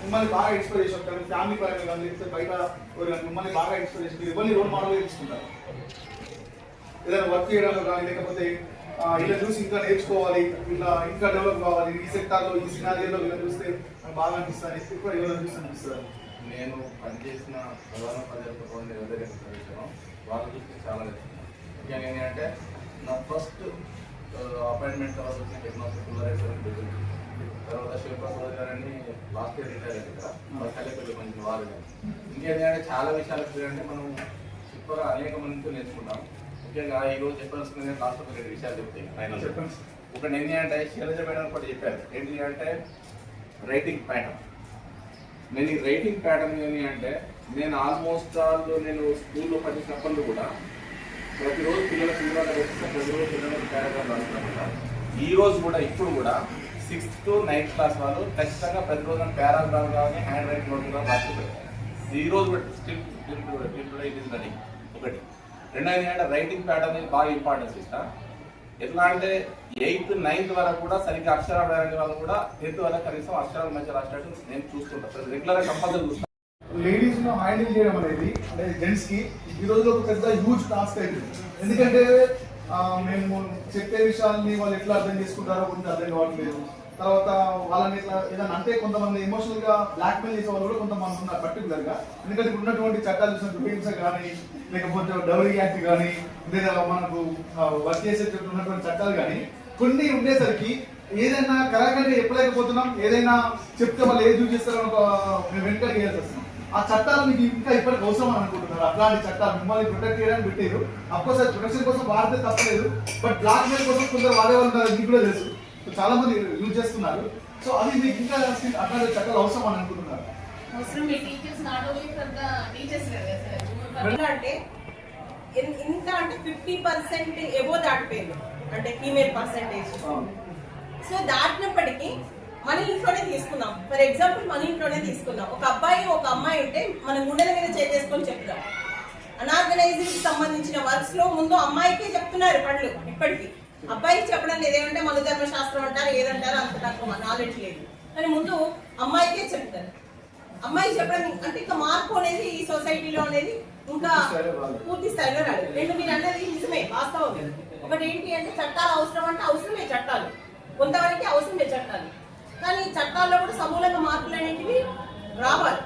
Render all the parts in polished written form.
మిమ్మల్ని బాగా ఇన్స్పైర్ చేసి ఉంటారు, ఫ్యామిలీ పరంగా కానీ లేకపోతే బయట మిమ్మల్ని బాగా ఇన్స్పైర్ చేసి మీరు ఎవరిని రోల్ మోడల్గా తీసుకుంటారు? ఏదైనా వర్క్ చేయడంలో కానీ లేకపోతే ఇలా చూసి ఇంకా నేర్చుకోవాలి, ఇలా ఇంకా డెవలప్ కావాలి, ఈ సెక్టార్లో ఈ సినారియోలో ఇలా చూస్తే నాకు బాగా అనిపిస్తుంది, ఎక్కువ ఎవరైనా చూస్తే అనిపిస్తుంది? నేను పనిచేసిన ప్రధాన ప్రజలతో వాళ్ళు చూస్తే చాలా ముఖ్యంగా ఏంటంటే నా ఫస్ట్ అపాయింట్మెంట్ తర్వాత వచ్చిన టెక్నాలజీ తర్వాత శివప్రసాద్ గారని లాస్ట్ ఇయర్ రిటైర్ అయ్యారు ఇక్కడ వాళ్ళ కలెక్టర్లు కొంచెం వారు ఇంకేంటంటే చాలా విషయాలు అంటే మనం సూపర్గా అనేక మందితో నేర్చుకుంటాం. ముఖ్యంగా ఈరోజు చెప్పాల్సిన లాస్ట్ ఒక 2 విషయాలు చెప్తాయి. ఒకటి ఏంటి అంటే శైలజ మేడం కూడా చెప్పారు, ఏంటి అంటే రైటింగ్ ప్యాటర్న్. నేను ఈ రైటింగ్ ప్యాటర్న్ ఏంటి అంటే నేను ఆల్మోస్ట్ నేను స్కూల్లో పనిచేసినప్పుడు కూడా ప్రతిరోజు పిల్లలకు ప్రతిరోజు పిల్లలకు ప్యారాగ్రాఫ్ రాస్తున్నారు. ఈ రోజు కూడా ఇప్పుడు కూడా 6th to 9th క్లాస్ వాళ్ళు ఖచ్చితంగా ప్రతిరోజు ప్యారాగ్రాఫ్ కానీ హ్యాండ్ రైటింగ్ నోట్ కూడా రాస్తున్నారు. ఈ రోజు కూడా స్టిల్ ఇట్ ఈస్ రన్నింగ్. ఒకటి. రెండోది ఏంటంటే రైటింగ్ ప్యాటర్న్ బాగా ఇంపార్టెన్స్ ఇస్తా. ఎట్లా అంటే 8th 9th వరకు కూడా సరిగ్గా అక్షరాలు రాని వాళ్ళు కూడా 10th వరకు కనీసం అక్షరాలు మంచిగా రాసినట్టు నేను చూస్తుంటాను, రెగ్యులర్గా కంపల్సరీ చూస్తాను. లేడీస్ ను హ్యాండిల్ చేయడం అనేది అంటే జెంట్స్ కి ఈ రోజు ఒక పెద్ద హ్యూజ్ టాస్క్ అయిపోయింది. ఎందుకంటే మేము చెప్పే విషయాల్ని వాళ్ళు ఎట్లా అర్థం చేసుకుంటారో కొంచెం అర్థం కావట్లేదు. తర్వాత వాళ్ళని ఇట్లా ఏదైనా అంటే కొంతమంది ఎమోషనల్ గా బ్లాక్ మెయిల్ చేసే వాళ్ళు కూడా కొంతమంది ఉన్నారు పర్టికులర్ గా. ఎందుకంటే ఇప్పుడు ఉన్నటువంటి చట్టాలు చూసినట్టు హింస కానీ లేకపోతే డౌరీ యాక్ట్ కానీ లేదా మనకు వర్క్ చేసేటట్టు ఉన్నటువంటి చట్టాలు కానీ కొన్ని ఉండేసరికి ఏదైనా కరాఖండిగా చెప్పలేకపోతున్నాం, ఏదైనా చెప్తే వాళ్ళు ఏది యూజ్ చేస్తారో మేము వెంటనే చేయాల్సి వస్తున్నాం. ఆ చట్టాలు మీకు ఇంకా ఇప్పటికి అవసరం అని అనుకుంటున్నారు? అట్లాంటి చట్టాలు మిమ్మల్ని ప్రొటెక్ట్ చేయడానికి పెట్టారు. అఫ్కోర్స్ అది ప్రొటెక్షన్ కోసం వాడితే తప్పలేదు, బట్ బ్లాక్ మెయిల్ కోసం కొందరు వాడే వాళ్ళు ఉన్నారు, మీకు కూడా తెలుసు, చాలా మంది యూజ్ చేస్తున్నారు. సో అది మీకు ఇంకా అట్లాంటి చట్టాలు అవసరం అని అనుకుంటున్నారు? అంటే ఇంత అంటే 50% ఎబో దాటిపోయింది అంటే ఫీమేల్ పర్సెంటేజ్. సో దాటినప్పటికీ మన ఇంట్లోనే తీసుకుందాం. ఫర్ ఎగ్జాంపుల్ మన ఇంట్లోనే తీసుకుందాం. ఒక అబ్బాయి ఒక అమ్మాయి ఉంటే మన గుండెల మీద చేసుకొని చెప్తాం. అనార్గనైజింగ్ కి సంబంధించిన వర్క్స్ లో ముందు అమ్మాయికే చెప్తున్నారు పనులు. ఇప్పటికీ అబ్బాయికి చెప్పడం లేదు. ఏమంటే మనోధర్మ శాస్త్రం అంటారు, ఏదంటారు, అంత తక్కువ నాలెడ్జ్ లేదు. కానీ ముందు అమ్మాయికే చెప్తారు. అమ్మాయి చెప్పడం అంటే ఇంకా మార్పు అనేది ఈ సొసైటీలో అనేది ఇంకా పూర్తి స్థాయిలో రాలేదు. రెండు మీరు అన్నది నిజమే, వాస్తవం. ఒకటి ఏంటి అంటే చట్టాలు అవసరం అంటే అవసరమే చట్టాలు, కొంతవరకు అవసరమే చట్టాలు. కానీ చట్టాల్లో కూడా సమూలంగా మార్పులు అనేటివి రావాలి.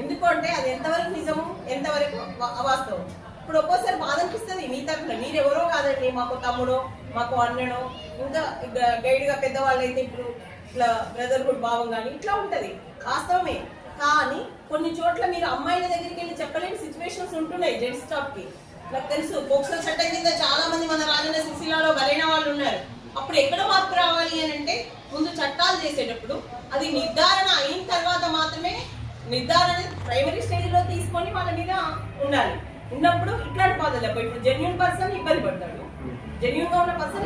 ఎందుకు అంటే అది ఎంతవరకు నిజము, ఎంతవరకు అవాస్తవం. ఇప్పుడు ఒక్కోసారి బాధ అనిపిస్తుంది మీ తరఫున, మీరెవరో కాదండి, మాకు తమ్ముడో మాకు అన్ననో ఇంకా గైడ్ గా పెద్దవాళ్ళు అయితే ఇప్పుడు ఇట్లా బ్రదర్హుడ్ భావం కానీ ఇట్లా ఉంటది, వాస్తవమే. కానీ కొన్ని చోట్ల మీరు అమ్మాయిల దగ్గరికి వెళ్ళి చెప్పలేని సిచ్యువేషన్స్ ఉంటున్నాయి జెంట్స్ స్టాఫ్ కి. నాకు తెలుసు పోక్సో చట్టం కింద చాలా మంది మన రాజన్న సిరిసిల్లాలో బలైన వాళ్ళు ఉన్నారు. అప్పుడు ఎక్కడ మార్పు రావాలి అని అంటే ముందు చట్టాలు చేసేటప్పుడు అది నిర్ధారణ అయిన తర్వాత మాత్రమే నిర్ధారణ ప్రైమరీ స్టేజ్ లో తీసుకొని వాళ్ళ మీద ఉండాలి. ఉన్నప్పుడు ఇట్లాంటి బాధలు ఇప్పుడు జెన్యూన్ పర్సన్ ఇబ్బంది పడతాడు, జెన్యూన్ గా ఉన్న పర్సన్